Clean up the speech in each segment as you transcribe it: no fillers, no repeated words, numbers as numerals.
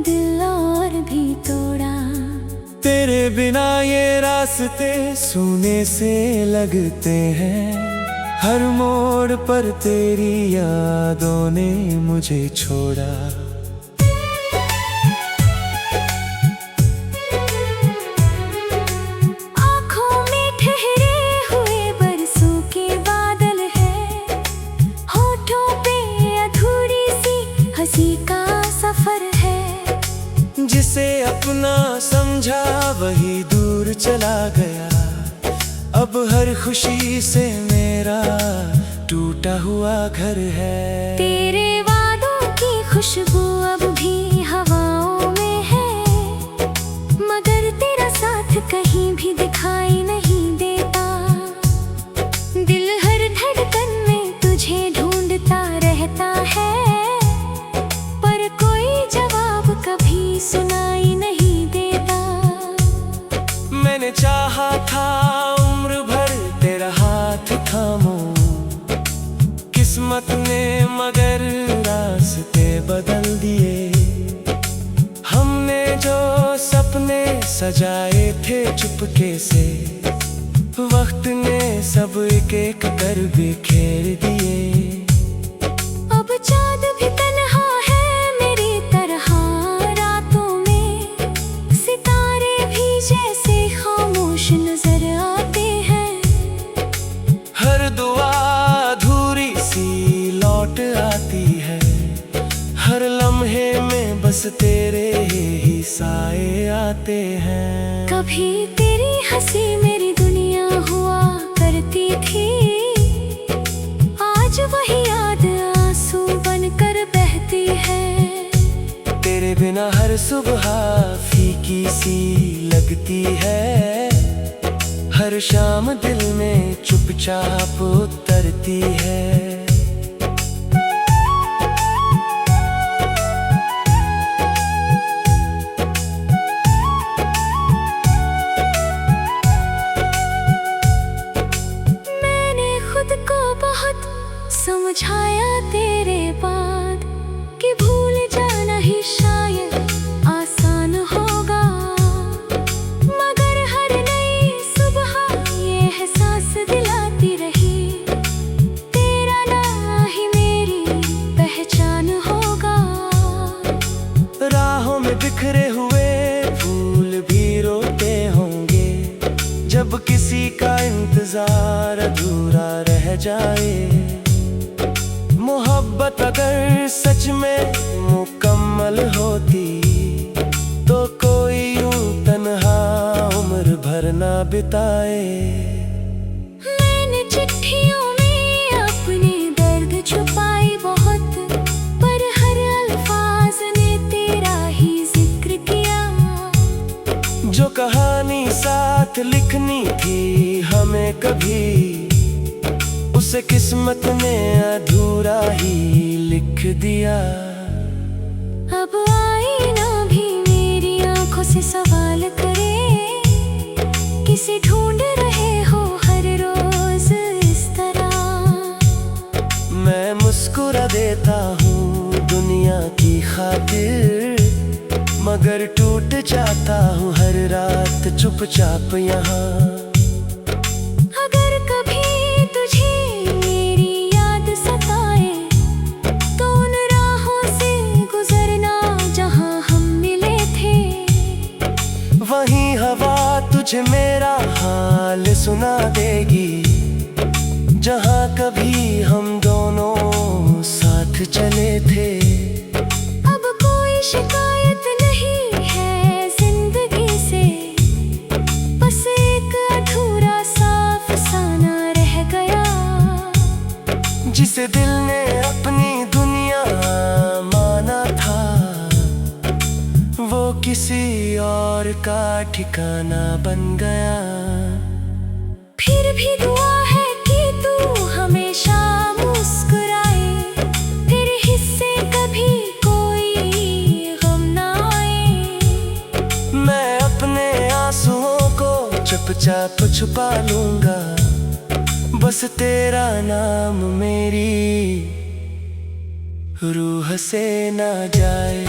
दिल और भी तोड़ा। तेरे बिना ये रास्ते सूने से लगते हैं, हर मोड़ पर तेरी यादों ने मुझे छोड़ा। आँखों में ठहरे हुए बरसों के बादल है, होठों पे अधूरी सी हंसी का सफर है। जिसे अपना समझा वही दूर चला गया, अब हर खुशी से मेरा टूटा हुआ घर है। तेरे वादों की खुशबू अब भी हवाओं में है, मगर तेरा साथ कहीं भी दिखाई नहीं देता। दिल हर धड़कन में तुझे ढूंढता रहता है, पर कोई जवाब कभी सुनाई नहीं देता। मैंने चाहा था उम्र भर तेरा हाथ थामूं, किस्मत ने मगर रास्ते बदल दिए। हमने जो सपने सजाए थे चुपके से, वक्त ने सब एक एक कर बिखेर दिए। अब चाँद भी तन्हा है मेरी तरह रातों में, सितारे भी जैसे खामोश नजर आते हैं। हर दुआ अधूरी सी लौट आती है, हर लम्हे में बस तेरे ही साए आते हैं। कभी तेरी हंसी मेरी दुनिया हुआ करती थी, आज वही याद आंसू बनकर बहती है। तेरे बिना हर सुबह फीकी सी लगती है, हर शाम दिल में चुपचाप उतरती है। मैंने खुद को बहुत समझाया तेरे बाद, कि भूल जाना ही शायद आसान होगा, मगर हर नई सुबह ये एहसास दिलाती रही, तेरा ना ही मेरी पहचान होगा। राहों में बिखरे हुए फूल भी रोते होंगे, जब किसी का इंतजार अधूरा रह जाए। मोहब्बत अगर सच में मुकम्मल होती, तो कोई यूं तन्हा उम्र भर ना बिताए। मैंने चिट्ठियों में अपने दर्द छुपाई बहुत, पर हर अल्फाज ने तेरा ही जिक्र किया। जो कहानी साथ लिखनी थी हमें कभी, उसे किस्मत ने अधूरा ही लिख दिया। अब आईना भी मेरी आंखों से सवाल करे, किसे ढूंढ रहे हो हर रोज इस तरह। मैं मुस्कुरा देता हूँ दुनिया की खातिर, मगर टूट जाता हूँ हर रात चुपचाप यहाँ। अगर कभी तुझे मेरी याद सताए, तो उन राहों से गुजरना जहाँ हम मिले थे। वहीं हवा तुझे मेरा हाल सुना देगी, जहाँ कभी हम दोनों साथ चले थे। अब कोई शिकायत नहीं है जिंदगी से, बस एक अधूरा सा अफसाना रह गया। जिसे दिल ने अपनी दुनिया माना था, वो किसी और का ठिकाना बन गया। फिर भी दुआ है कि तू हमेशा मुस्कुराए, तेरे हिस्से कभी कोई गम ना आए। मैं अपने आंसुओं को चुपचाप छुपा लूंगा, बस तेरा नाम मेरी रूह से ना जाए।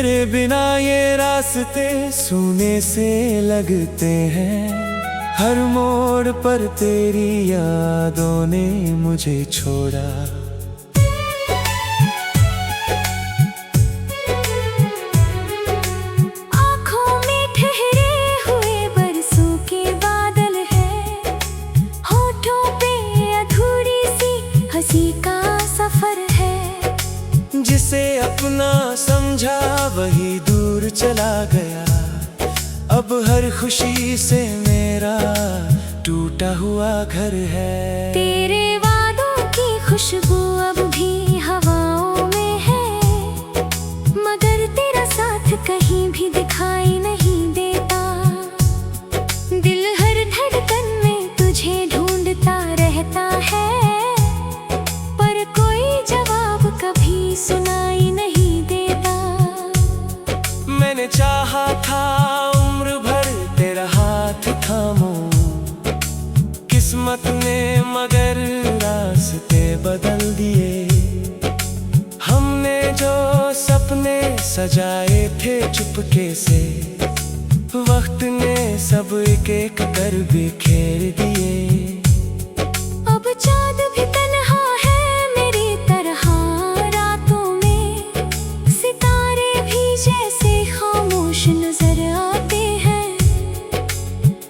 तेरे बिना ये रास्ते सूने से लगते हैं, हर मोड़ पर तेरी यादों ने मुझे छोड़ा। आँखों में ठहरे हुए बरसों के बादल है, होठों पे अधूरी सी हंसी का सफर है। जिसे अपना समझा वही दूर चला गया, अब हर खुशी से मेरा टूटा हुआ घर है। तेरे वादों की खुशबू अब भी हवाओं में है, मगर तेरा साथ कहीं भी दिखाई नहीं देता। दिल हर धड़कन में तुझे ढूंढता रहता है, पर कोई जवाब कभी सुनाई नहीं देता। मैंने चाहा था उम्र भर तेरा हाथ थामूं, किस्मत ने मगर रास्ते बदल दिए। हमने जो सपने सजाए थे चुपके से, वक्त ने सब एक एक कर बिखेर दिए। अब चाँद भी तन्हा है मेरी तरह रातों में, सितारे भी जैसे खामोश नजर आते हैं।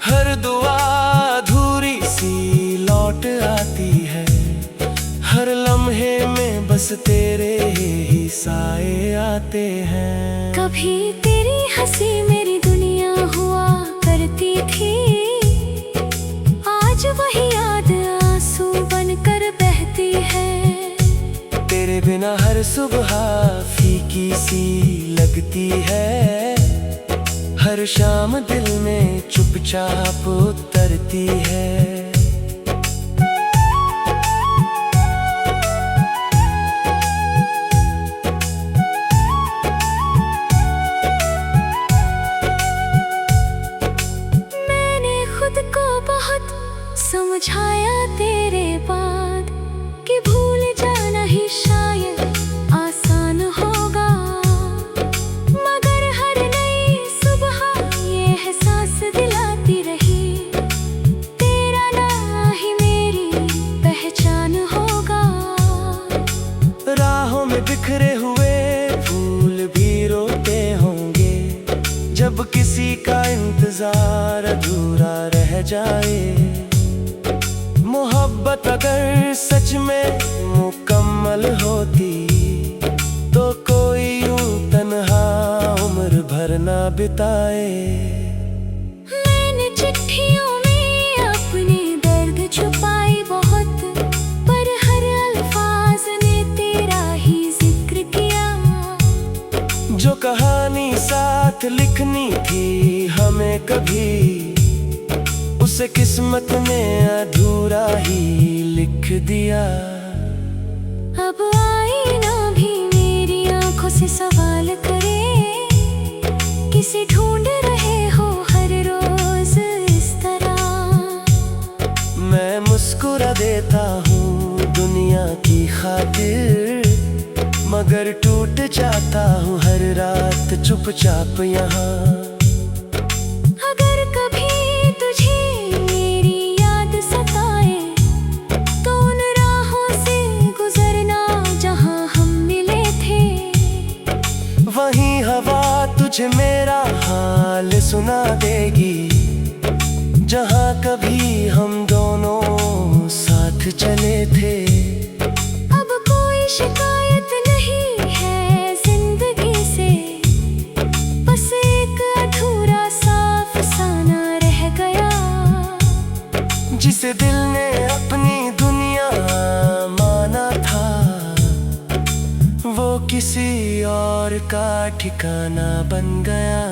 हर दुआ अधूरी सी लौट आती है, हर लम्हे में बस तेरे ही साए आते हैं। कभी तेरी हंसी मेरी दुनिया हुआ करती थी, आज वही याद आंसू बनकर बहती है। तेरे बिना हर सुबह फीकी सी लगती है, हर शाम दिल में चुपचाप उतरती है। मैंने खुद को बहुत समझाया तेरे बाद, कि भूल जाना ही शायद आसान होगा, मगर हर नई सुबह ये एहसास दिलाती रही, तेरा ना ही मेरी पहचान होगा। राहों में बिखरे हुए फूल भी रोते होंगे, जब किसी का इंतजार अधूरा रह जाए। मोहब्बत अगर सच में मुकम्मल होती, तो कोई यूं तन्हा उम्र भर ना बिताए। मैंने चिट्ठियों में अपने दर्द छुपाई बहुत, पर हर अल्फाज ने तेरा ही जिक्र किया। जो कहानी साथ लिखनी थी हमें कभी, उसे किस्मत ने अधूरा ही लिख दिया। अब आईना भी मेरी आंखों से सवाल करे, किसे ढूंढ रहे हो हर रोज इस तरह। मैं मुस्कुरा देता हूँ दुनिया की खातिर, मगर टूट जाता हूँ हर रात चुपचाप यहाँ। अगर कभी तुझे मेरी याद सताए, तो उन राहों से गुजरना जहाँ हम मिले थे। वहीं हवा तुझे मेरा हाल सुना देगी, जहाँ कभी हम दोनों साथ चले थे। अब कोई शिकायत नहीं है जिंदगी से, बस एक अधूरा सा अफसाना रह गया। जिसे दिल ने अपनी दुनिया माना था, वो किसी और का ठिकाना बन गया।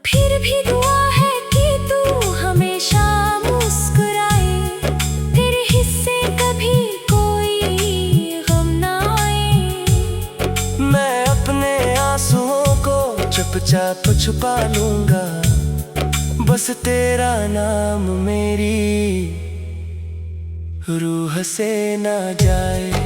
फिर भी दुआ है कि तू हमेशा मुस्कुराए, तेरे हिस्से कभी कोई गम ना आए। मैं अपने आंसुओं को चुपचाप छुपा लूंगा, बस तेरा नाम मेरी रूह से ना जाए।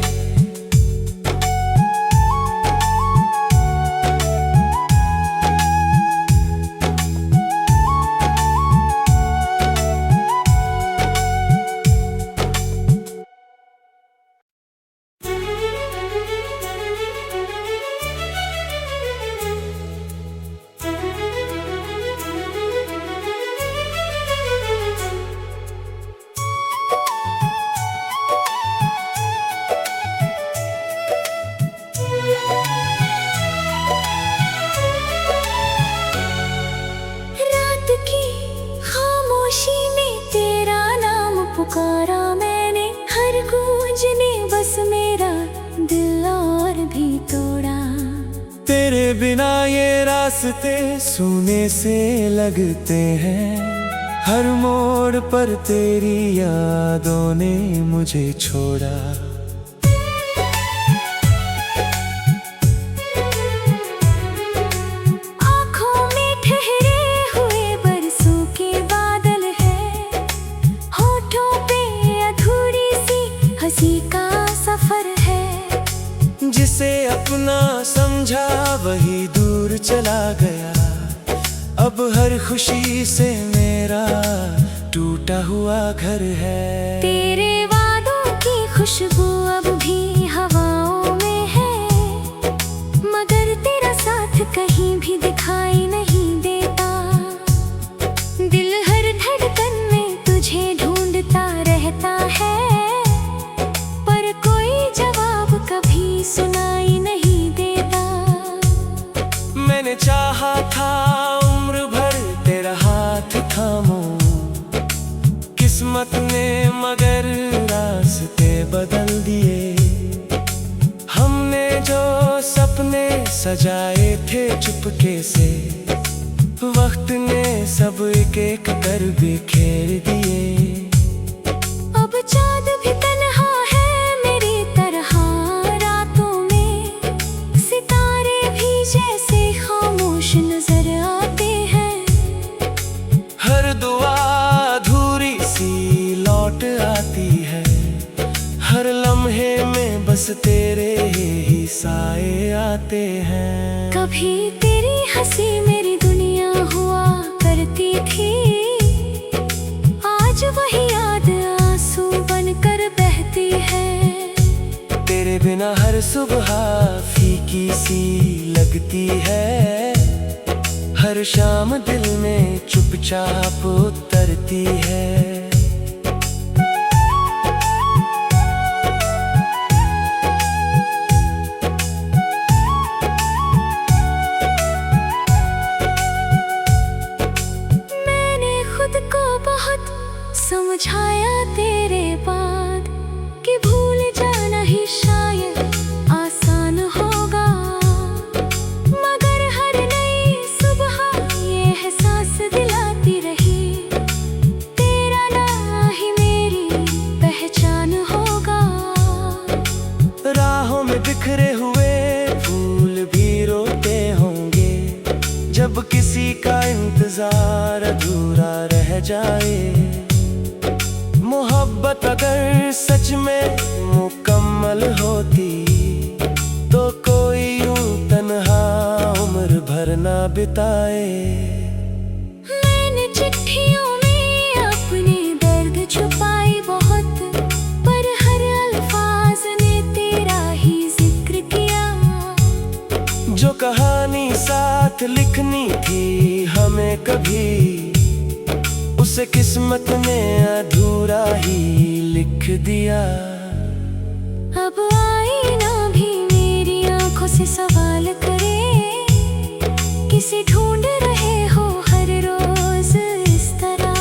भी तोड़ा। तेरे बिना ये रास्ते सूने से लगते हैं, हर मोड़ पर तेरी यादों ने मुझे छोड़ा। आँखों में ठहरे हुए बरसों के बादल है, होठों पे अधूरी सी हंसी का सफर है। जिसे अपना समझा वही दूर चला गया, अब हर खुशी से मेरा टूटा हुआ घर है। तेरे वादों की खुशबू अब भी हवाओं में है, मगर तेरा साथ कहीं भी दिखाई नहीं देता। दिल हर धड़कन में तुझे ढूंढता रहता है, पर कोई जवाब कभी सुनाई नहीं देता। मैंने चाहा था उम्र भर तेरा हाथ थामूं, किस्मत ने मगर रास्ते बदल दिए। हमने जो सपने सजाए थे चुपके से, वक्त ने सब एक एक कर बिखेर दिए। अब चाँद भी तन्हा है मेरी तरह रातों में, सितारे भी जैसे खामोश नजर आते हैं। हर दुआ अधूरी सी लौट आती है, हर लम्हे में बस तेरे ही साए आते हैं। कभी तेरी हंसी मेरी दुनिया हुआ करती थी, आज वही याद आंसू बनकर बहती है। तेरे बिना हर सुबह फीकी सी लगती है, हर शाम दिल में चुपचाप उतरती है। मैंने खुद को बहुत समझाया तेरे बाद, कि भूल जाना ही शायद आसान होगा, मगर हर नई सुबह ये एहसास दिलाती रही, तेरा ना ही मेरी पहचान होगा। राहों में बिखरे हुए फूल भी रोते होंगे, जब किसी का इंतजार अधूरा रह जाए। मोहब्बत अगर सच में मुकम्मल होती, तो कोई यूं तन्हा उम्र भर ना बिताए। मैंने चिट्ठियों में अपने दर्द छुपाई बहुत, पर हर अल्फाज ने तेरा ही जिक्र किया। जो कहानी साथ लिखनी थी हमें कभी, उसे किस्मत ने अधूरा ही लिख दिया। अब आईना भी मेरी आंखों से सवाल करे, किसे ढूंढ रहे हो हर रोज इस तरह।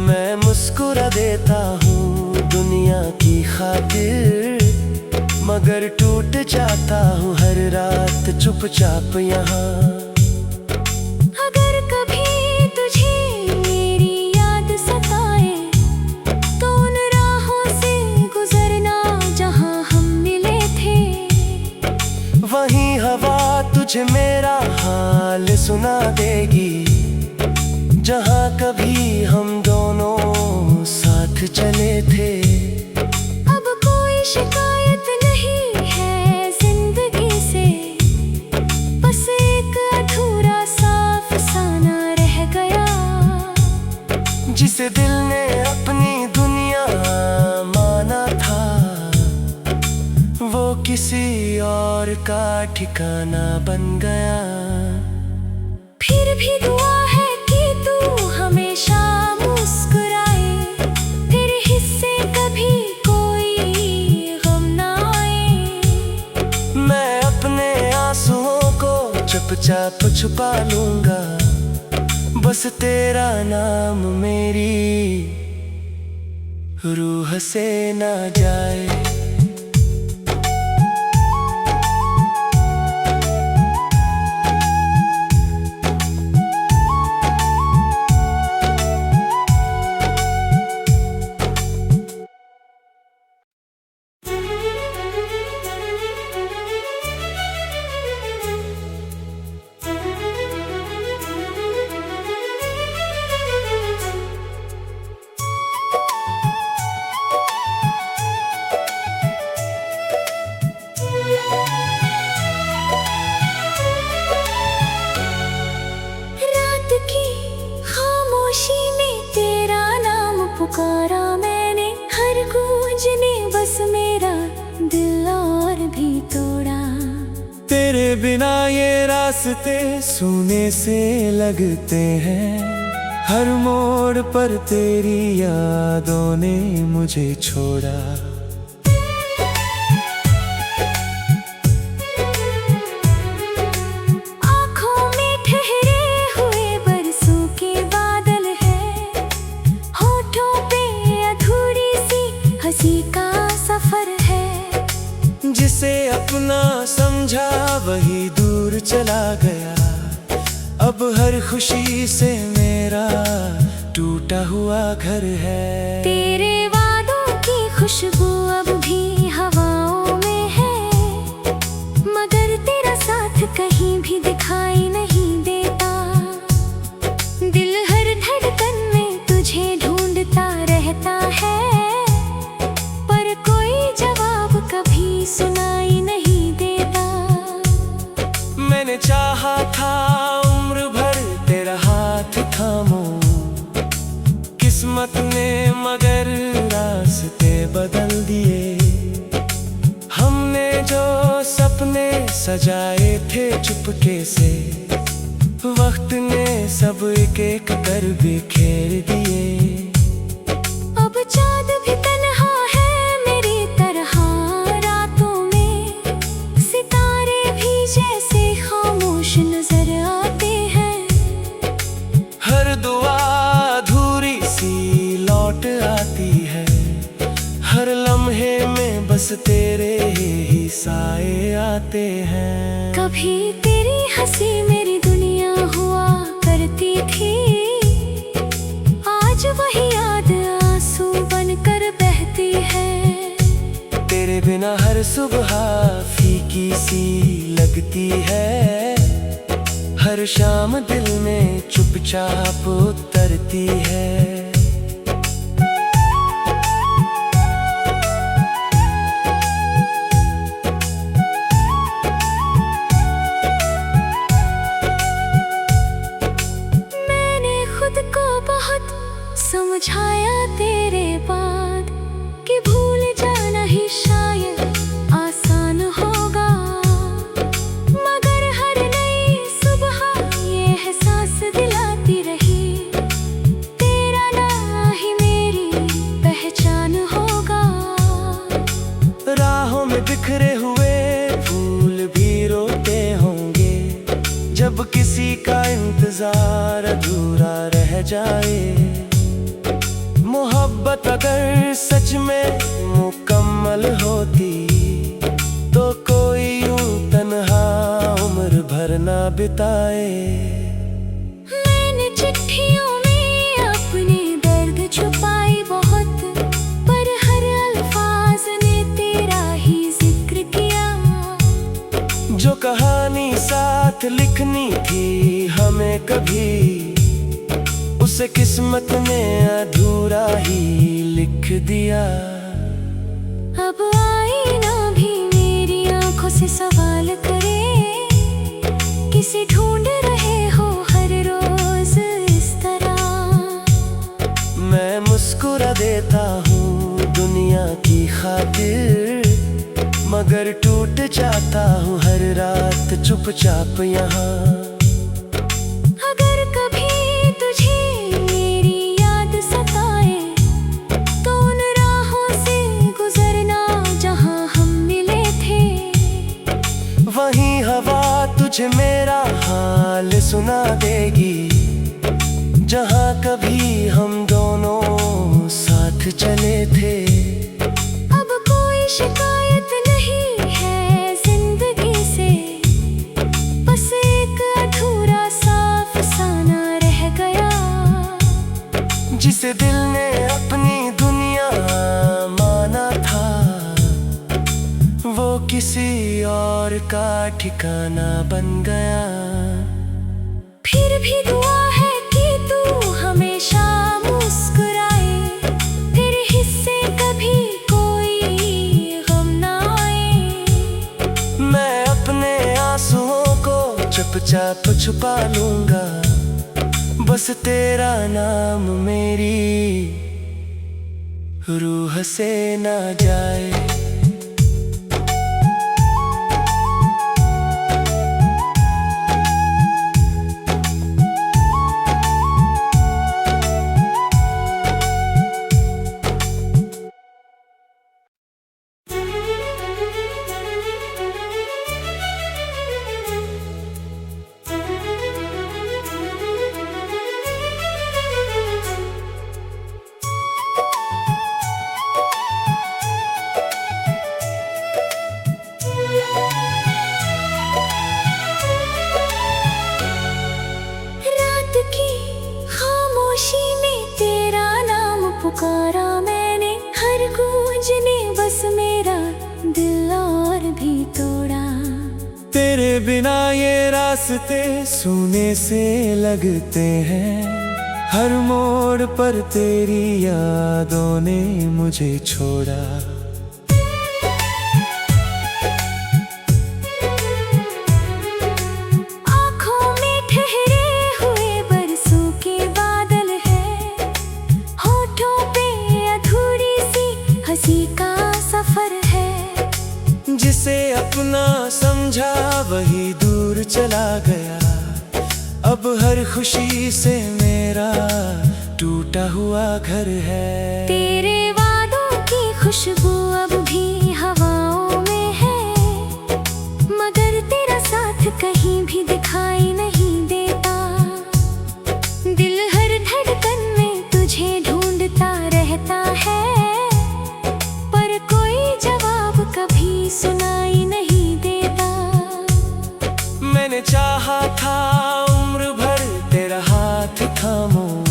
मैं मुस्कुरा देता हूँ दुनिया की खातिर, मगर टूट जाता हूँ हर रात चुपचाप यहाँ। अगर कभी तुझे मेरी याद सताए, तो उन राहों से गुजरना जहाँ हम मिले थे। वहीं हवा तुझे मेरा हाल सुना देगी, जहाँ कभी हम दोनों साथ चले थे। अब कोई शिकायत नहीं है जिंदगी से, बस एक अधूरा सा अफसाना रह गया। जिसे दिल ने अपनी दुनिया माना था, वो किसी और का ठिकाना बन गया। फिर भी दुआ है कि तू हमेशा मुस्कुराए, तेरे हिस्से कभी कोई गम ना आए। मैं अपने आंसुओं को चुपचाप छुपा लूंगा, बस तेरा नाम मेरी रूह से ना जाए। दिल और भी तोड़ा। तेरे बिना ये रास्ते सूने से लगते हैं, हर मोड़ पर तेरी यादों ने मुझे छोड़ा। आँखों में ठहरे हुए बरसों के बादल है, होठों पे अधूरी सी हंसी का सफर है। जिसे अपना समझा वही दूर चला गया, अब हर खुशी से मेरा टूटा हुआ घर है। तेरे वादों की खुशबू अब भी हवाओं में है, मगर तेरा साथ कहीं भी दिखाई नहीं देता। दिल हर धड़कन में तुझे ढूंढता रहता है, पर कोई जवाब कभी सुनाई नहीं देता। मैंने चाहा था उम्र भर तेरा हाथ थामूं, किस्मत ने मगर रास्ते बदल दिए। हमने जो सपने सजाए थे चुपके से, वक्त ने सब एक एक कर बिखेर दिए। अब चाँद भी तन्हा है मेरी तरह रातों में, सितारे भी जैसे खामोश नजर आते हैं। हर दुआ अधूरी सी लौट आती है, हर लम्हे में बस तेरे ही साए आते हैं। कभी तेरी हंसी मेरी दुनिया हुआ करती थी, आज वही याद आंसू बनकर बहती है। तेरे बिना हर सुबह फीकी सी लगती है, हर शाम दिल में चुपचाप उतरती है। मैंने खुद को बहुत समझाया तेरे बाद, कि भूल जाना ही शायद आसान होगा, मगर हर नई सुबह ये एहसास दिलाती रही, तेरा ना ही मेरी पहचान होगा। राहों में बिखरे हुए फूल भी रोते होंगे, जब किसी का इंतजार अधूरा रह जाए। मोहब्बत अगर सच में मुकम्मल होती, तो कोई यूं तन्हा उम्र भर ना बिताए। मैंने चिट्ठियों में अपने दर्द छुपाई बहुत, पर हर अल्फाज ने तेरा ही जिक्र किया। जो कहानी साथ लिखनी थी हमें कभी, उसे किस्मत ने अधूरा ही लिख दिया। अब आईना भी मेरी आंखों से सवाल करे, किसे ढूंढ रहे हो हर रोज इस तरह। मैं मुस्कुरा देता हूँ दुनिया की खातिर, मगर टूट जाता हूँ हर रात चुपचाप यहाँ। अगर कभी तुझे मेरी याद सताए, तो उन राहों से गुजरना जहाँ हम मिले थे। वहीं हवा तुझे मेरा हाल सुना देगी, जहाँ कभी हम दोनों साथ चले थे। अब कोई शिकायत नहीं है जिंदगी से, बस एक अधूरा सा अफसाना रह गया। जिसे दिल ने अपनी दुनिया माना था, वो किसी और का ठिकाना बन गया। फिर भी दुआ है कि तू हमेशा मुस्कुराए, तेरे हिस्से कभी कोई गम ना आए। मैं अपने आंसुओं को चुपचाप छुपा लूंगा, बस तेरा नाम मेरी रूह से ना जाए। दिल और भी तोड़ा। तेरे बिना ये रास्ते सूने से लगते हैं, हर मोड़ पर तेरी यादों ने मुझे छोड़ा। आँखों में ठहरे हुए बरसों के बादल है, होठों पे अधूरी सी हंसी का सफर है। जिसे अपना समझा वही दूर चला गया, अब हर खुशी से मेरा टूटा हुआ घर है। तेरे वादों की खुशबू अब भी हवाओं में है, मगर तेरा साथ कहीं भी दिखाई नहीं देता। दिल हर धड़कन में तुझे ढूंढता रहता है, पर कोई जवाब कभी सुनाई नहीं देता। मैंने चाहा था उम्र भर तेरा हाथ थामूं,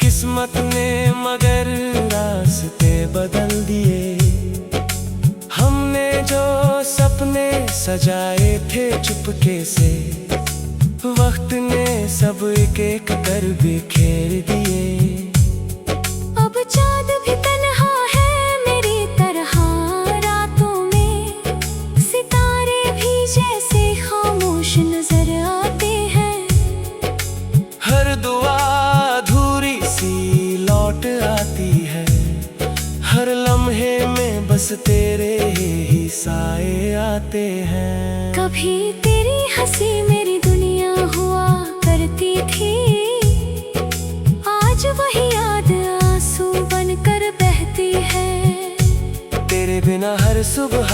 किस्मत ने मगर रास्ते बदल दिए। हमने जो सपने सजाए थे चुपके से, वक्त ने सब एक एक कर बिखेर दिए। अब चाँद भी तन्हा है मेरी तरह रातों में, सितारे भी जैसे खामोश नजर आते हैं। हर दुआ अधूरी सी लौट आती है, हर लम्हे में बस तेरे ही साए आते हैं। कभी तेरी हंसी मेरी दुनिया हुआ करती थी, आज वही याद आंसू बनकर बहती है। तेरे बिना हर सुबह